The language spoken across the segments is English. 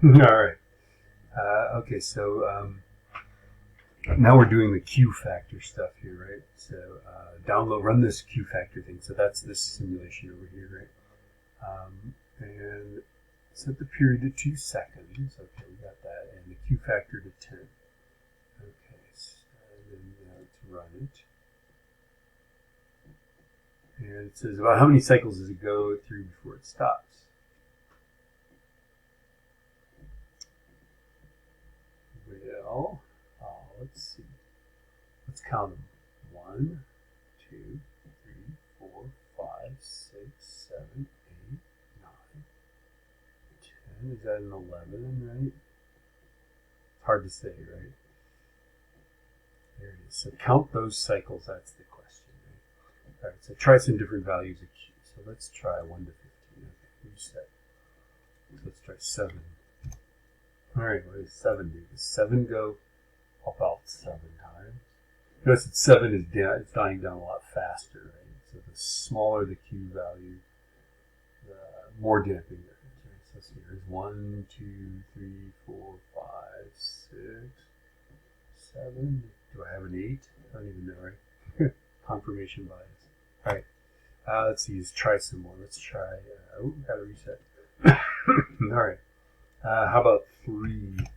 All right. Okay, so now we're doing the Q factor stuff here, right? So run this Q factor thing. So that's this simulation over here, right? And set the period to 2 seconds. Okay, we got that. And the Q factor to 10. Okay, so then let's run it. And it says about how many cycles does it go through before it stops? Well, let's see. Let's count them. 1, 2, 3, 4, 5, 6, 7, 8, 9, 10. Is that an 11, right? It's hard to say, right? There it is. So count those cycles. That's the question. Right? All right, so try some different values of Q. So let's try 1 to 15. Okay, reset. So let's try 7. All right, what does 7 do? Does 7 go about 7 times? Notice that 7 is down, it's dying down a lot faster, right? So the smaller the Q value, the more damping there is, right? So let's see, here's 1, 2, 3, 4, 5, 6, 7. Do I have an 8? I don't even know, right? Confirmation bias. All right, let's see, let's try some more. Let's try, gotta reset. All right, how about 3? Let's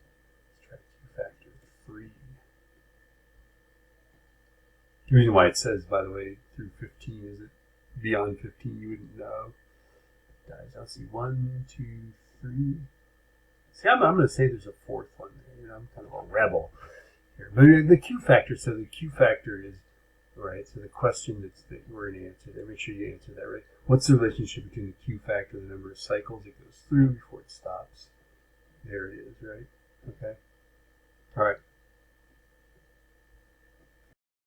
try Q factor 3. The reason why it says, by the way, through 15 is it beyond 15 you wouldn't know. Guys, I'll see 1, 2, 3. See, I'm going to say there's a 4th one there. You know, I'm kind of a rebel here. But the Q factor, so the Q factor is, right, so the question that we're going to answer there, make sure you answer that right. What's the relationship between the Q factor and the number of cycles it goes through before it stops? There it is, right? Okay.